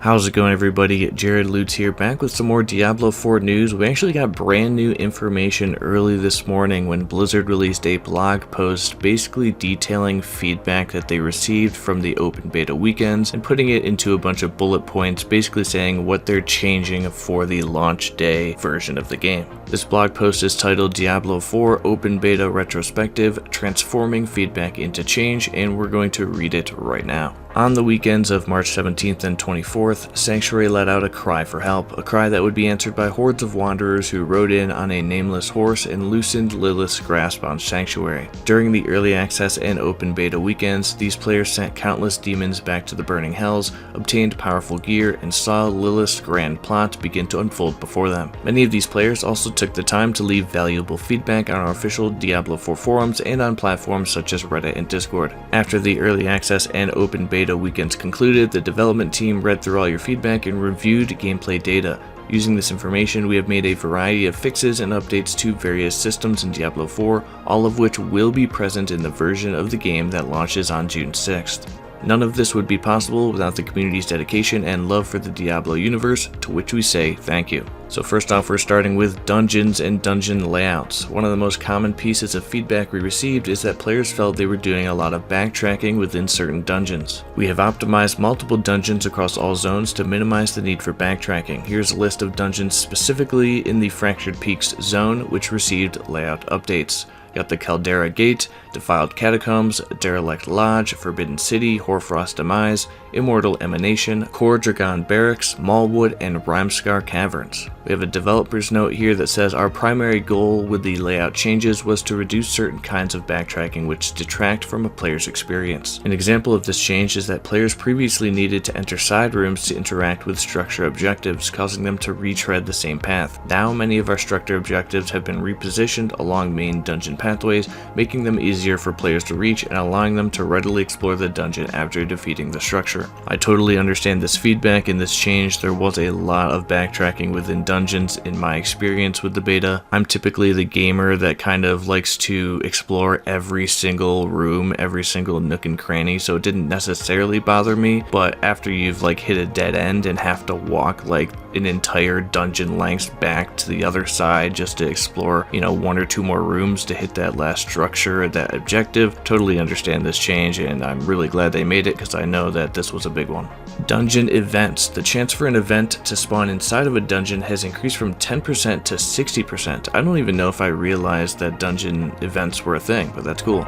How's it going, everybody? Jared Lutz here, back with some more Diablo 4 news. We actually got brand new information early this morning when Blizzard released a blog post basically detailing feedback that they received from the open beta weekends and putting it into a bunch of bullet points, basically saying what they're changing for the launch day version of the game. This blog post is titled Diablo 4 Open Beta Retrospective, Transforming Feedback into Change, and we're going to read it right now. On the weekends of March 17th and 24th, Sanctuary let out a cry for help, a cry that would be answered by hordes of wanderers who rode in on a nameless horse and loosened Lilith's grasp on Sanctuary. During the early access and open beta weekends, these players sent countless demons back to the burning hells, obtained powerful gear, and saw Lilith's grand plot begin to unfold before them. Many of these players also took the time to leave valuable feedback on our official Diablo 4 forums and on platforms such as Reddit and Discord. After the early access and open beta weekends concluded, the development team read through all your feedback and reviewed gameplay data. Using this information, we have made a variety of fixes and updates to various systems in Diablo 4, all of which will be present in the version of the game that launches on June 6th. None of this would be possible without the community's dedication and love for the Diablo universe, to which we say thank you. So first off, we're starting with dungeons and dungeon layouts. One of the most common pieces of feedback we received is that players felt they were doing a lot of backtracking within certain dungeons. We have optimized multiple dungeons across all zones to minimize the need for backtracking. Here's a list of dungeons specifically in the Fractured Peaks zone which received layout updates. Got the Caldera Gate, Defiled Catacombs, Derelict Lodge, Forbidden City, Hoarfrost Demise, Immortal Emanation, Core Dragon Barracks, Mallwood, and Rhymescar Caverns. We have a developer's note here that says our primary goal with the layout changes was to reduce certain kinds of backtracking which detract from a player's experience. An example of this change is that players previously needed to enter side rooms to interact with structure objectives, causing them to retread the same path. Now many of our structure objectives have been repositioned along main dungeon pathways, making them easier for players to reach and allowing them to readily explore the dungeon after defeating the structure. I totally understand this feedback and this change. There was a lot of backtracking within dungeons in my experience with the beta. I'm typically the gamer that kind of likes to explore every single room, every single nook and cranny, so it didn't necessarily bother me, but after you've hit a dead end and have to walk an entire dungeon length back to the other side just to explore, one or two more rooms to hit that last structure, that objective, totally understand this change, and I'm really glad they made it because I know that this was a big one. Dungeon events. The chance for an event to spawn inside of a dungeon has increased from 10% to 60%. I don't even know if I realized that dungeon events were a thing, but that's cool.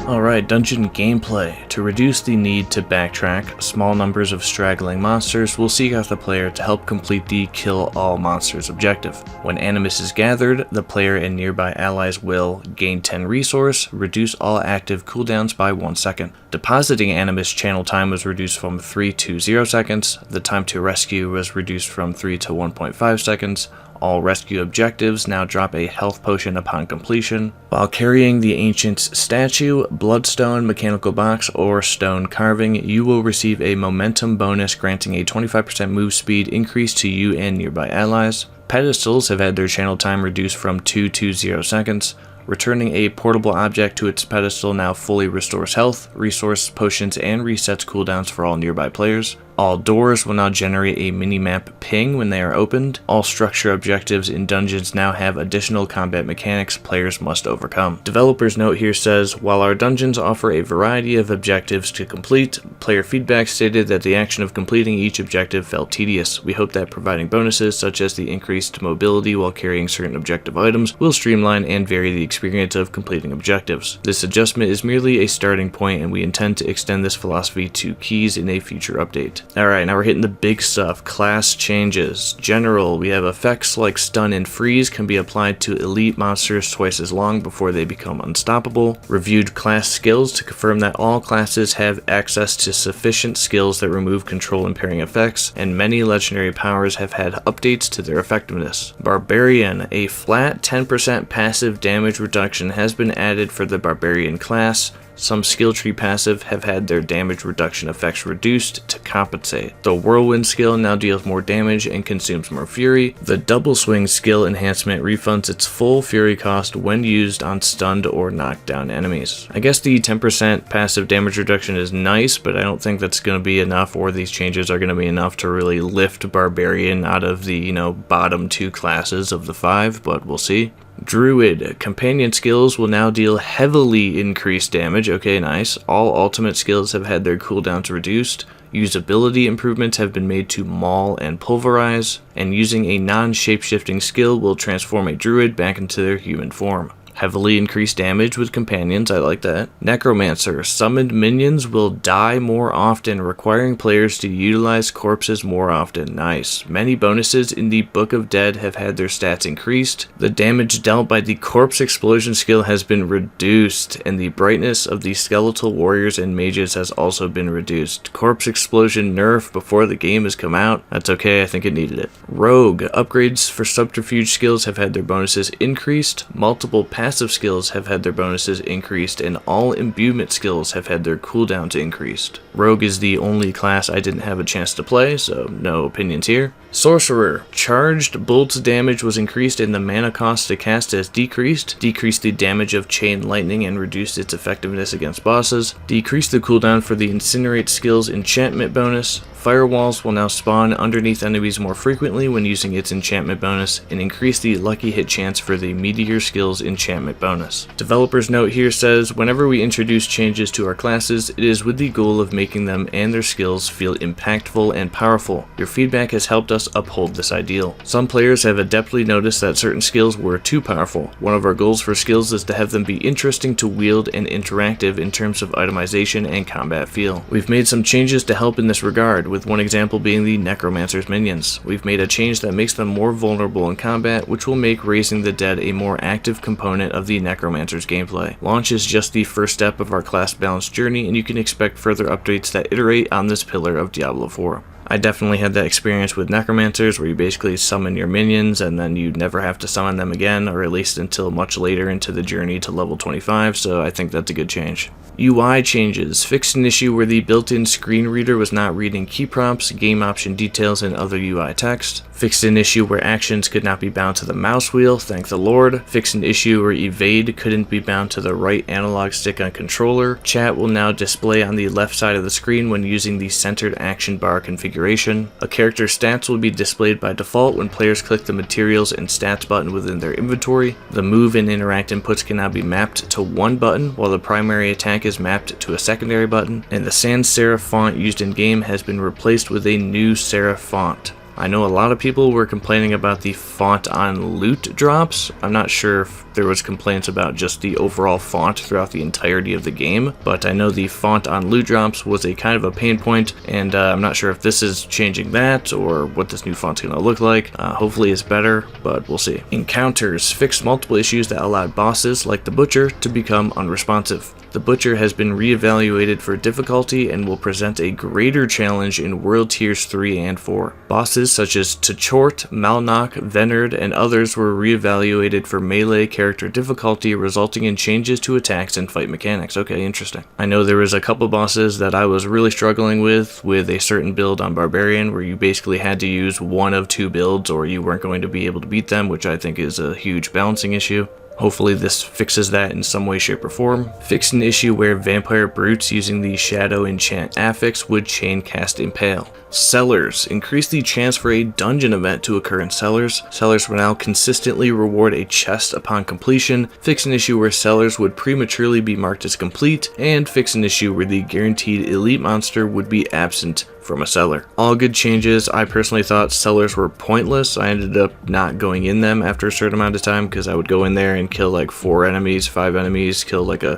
Alright, dungeon gameplay. To reduce the need to backtrack, small numbers of straggling monsters will seek out the player to help complete the Kill All Monsters objective. When Animus is gathered, the player and nearby allies will gain 10 resource, reduce all active cooldowns by 1 second. Depositing Animus channel time was reduced from 3 to 0 seconds, the time to rescue was reduced from 3 to 1.5 seconds, all rescue objectives now drop a health potion upon completion. While carrying the Ancient's statue, bloodstone, mechanical box, or stone carving, you will receive a momentum bonus granting a 25% move speed increase to you and nearby allies. Pedestals have had their channel time reduced from 2 to 0 seconds. Returning a portable object to its pedestal now fully restores health, resource, potions, and resets cooldowns for all nearby players. All doors will now generate a minimap ping when they are opened. All structure objectives in dungeons now have additional combat mechanics players must overcome. Developer's note here says, while our dungeons offer a variety of objectives to complete, player feedback stated that the action of completing each objective felt tedious. We hope that providing bonuses such as the increased mobility while carrying certain objective items will streamline and vary the experience of completing objectives. This adjustment is merely a starting point, and we intend to extend this philosophy to keys in a future update. Alright, now we're hitting the big stuff. Class changes. General, we have effects like stun and freeze can be applied to elite monsters twice as long before they become unstoppable. Reviewed class skills to confirm that all classes have access to sufficient skills that remove control impairing effects, and many legendary powers have had updates to their effectiveness. Barbarian, a flat 10% passive damage reduction has been added for the Barbarian class. Some skill tree passive have had their damage reduction effects reduced to compensate. The Whirlwind skill now deals more damage and consumes more fury. The Double Swing skill enhancement refunds its full fury cost when used on stunned or knocked down enemies. I guess the 10% passive damage reduction is nice, but I don't think that's going to be enough, or these changes are going to be enough to really lift Barbarian out of the, bottom 2 classes of the 5, but we'll see. Druid. Companion skills will now deal heavily increased damage. Okay, nice. All ultimate skills have had their cooldowns reduced. Usability improvements have been made to maul and pulverize, and using a non-shapeshifting skill will transform a druid back into their human form. Heavily increased damage with companions, I like that. Necromancer. Summoned minions will die more often, requiring players to utilize corpses more often. Nice. Many bonuses in the Book of Dead have had their stats increased. The damage dealt by the corpse explosion skill has been reduced, and the brightness of the skeletal warriors and mages has also been reduced. Corpse explosion nerf before the game has come out. That's okay, I think it needed it. Rogue. Upgrades for subterfuge skills have had their bonuses increased. Multiple passive skills have had their bonuses increased, and all imbuement skills have had their cooldowns increased. Rogue is the only class I didn't have a chance to play, so no opinions here. Sorcerer. Charged bolts damage was increased and the mana cost to cast has decreased. Decreased the damage of chain lightning and reduced its effectiveness against bosses. Decreased the cooldown for the incinerate skill's enchantment bonus. Firewalls will now spawn underneath enemies more frequently when using its enchantment bonus, and increase the lucky hit chance for the meteor skill's enchantment bonus. Developer's note here says, whenever we introduce changes to our classes, it is with the goal of making them and their skills feel impactful and powerful. Your feedback has helped us uphold this ideal. Some players have adeptly noticed that certain skills were too powerful. One of our goals for skills is to have them be interesting to wield and interactive in terms of itemization and combat feel. We've made some changes to help in this regard, with one example being the Necromancer's minions. We've made a change that makes them more vulnerable in combat, which will make raising the dead a more active component of the Necromancer's gameplay. Launch is just the first step of our class balance journey, and you can expect further updates that iterate on this pillar of Diablo 4. I definitely had that experience with Necromancers where you basically summon your minions and then you never have to summon them again, or at least until much later into the journey to level 25, so I think that's a good change. UI changes. Fixed an issue where the built-in screen reader was not reading key prompts, game option details, and other UI text. Fixed an issue where actions could not be bound to the mouse wheel, thank the Lord. Fixed an issue where evade couldn't be bound to the right analog stick on controller. Chat will now display on the left side of the screen when using the centered action bar configuration. A character's stats will be displayed by default when players click the materials and stats button within their inventory. The move and interact inputs can now be mapped to one button, while the primary attack is mapped to a secondary button, and the sans serif font used in game has been replaced with a new serif font. I know a lot of people were complaining about the font on loot drops. I'm not sure if there was complaints about just the overall font throughout the entirety of the game, but I know the font on loot drops was a kind of a pain point, and I'm not sure if this is changing that or what this new font's going to look like. Hopefully it's better, but we'll see. Encounters fixed multiple issues that allowed bosses like the Butcher to become unresponsive. The Butcher has been re-evaluated for difficulty and will present a greater challenge in World Tiers 3 and 4. Bosses such as T'Chort, Malnok, Venard, and others were re-evaluated for melee character difficulty, resulting in changes to attacks and fight mechanics. Okay, interesting. I know there was a couple bosses that I was really struggling with a certain build on Barbarian where you basically had to use one of two builds or you weren't going to be able to beat them, which I think is a huge balancing issue. Hopefully this fixes that in some way, shape, or form. Fixed an issue where vampire brutes using the Shadow Enchant affix would chain cast Impale. Cellars increase the chance for a dungeon event to occur in Cellars. Cellars will now consistently reward a chest upon completion. Fix an issue where Cellars would prematurely be marked as complete, and fix an issue where the guaranteed elite monster would be absent from a cellar. All good changes. I personally thought cellars were pointless. I ended up not going in them after a certain amount of time because I would go in there and kill like 4 enemies, 5 enemies, kill like a,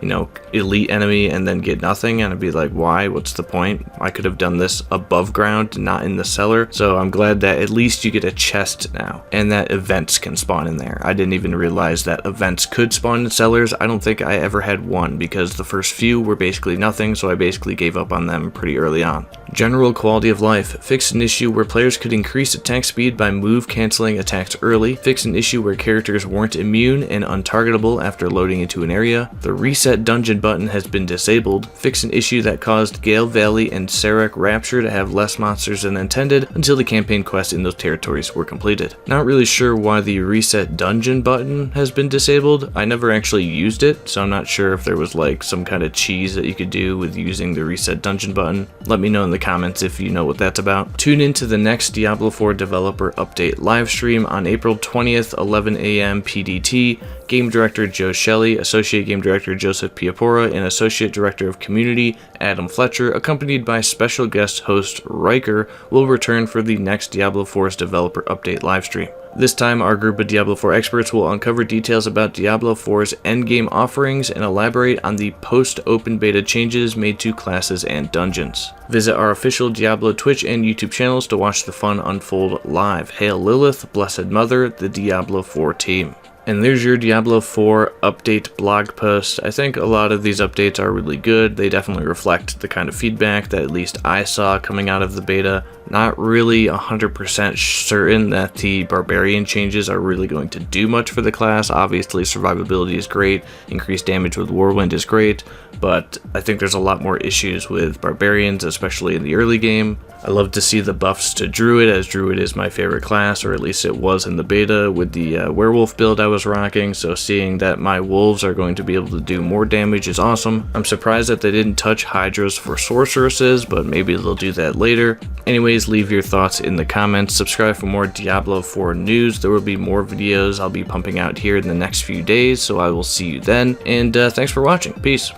elite enemy and then get nothing, and I'd be like, why? What's the point? I could have done this above ground, not in the cellar. So I'm glad that at least you get a chest now and that events can spawn in there. I didn't even realize that events could spawn in cellars. I don't think I ever had one because the first few were basically nothing, so I basically gave up on them pretty early on. General quality of life. Fixed an issue where players could increase attack speed by move canceling attacks early. Fixed an issue where characters weren't immune and untargetable after loading into an area. The reset dungeon button has been disabled. Fixed an issue that caused Gale Valley and Sarek Rapture to have less monsters than intended until the campaign quests in those territories were completed. Not really sure why the reset dungeon button has been disabled. I never actually used it, so I'm not sure if there was like some kind of cheese that you could do with using the reset dungeon button. Let me know in the comments if you know what that's about. Tune in to the next Diablo 4 developer update live stream on April 20th, 11 a.m. PDT. Game Director Joe Shelley, Associate Game Director Joseph Piapora, and Associate Director of Community Adam Fletcher, accompanied by special guest host Rhykker, will return for the next Diablo 4's developer update livestream. This time, our group of Diablo 4 experts will uncover details about Diablo 4's endgame offerings and elaborate on the post-open beta changes made to classes and dungeons. Visit our official Diablo Twitch and YouTube channels to watch the fun unfold live. Hail Lilith, Blessed Mother, the Diablo 4 team. And there's your Diablo 4 update blog post. I think a lot of these updates are really good. They definitely reflect the kind of feedback that at least I saw coming out of the beta. Not really 100% certain that the Barbarian changes are really going to do much for the class. Obviously, survivability is great, increased damage with Whirlwind is great, but I think there's a lot more issues with Barbarians, especially in the early game. I love to see the buffs to Druid, as Druid is my favorite class, or at least it was in the beta with the werewolf build I was rocking, so seeing that my wolves are going to be able to do more damage is awesome. I'm surprised that they didn't touch Hydras for sorceresses, but maybe they'll do that later. Anyways, leave your thoughts in the comments. Subscribe for more Diablo 4 news. There will be more videos I'll be pumping out here in the next few days, so I will see you then, and thanks for watching. Peace.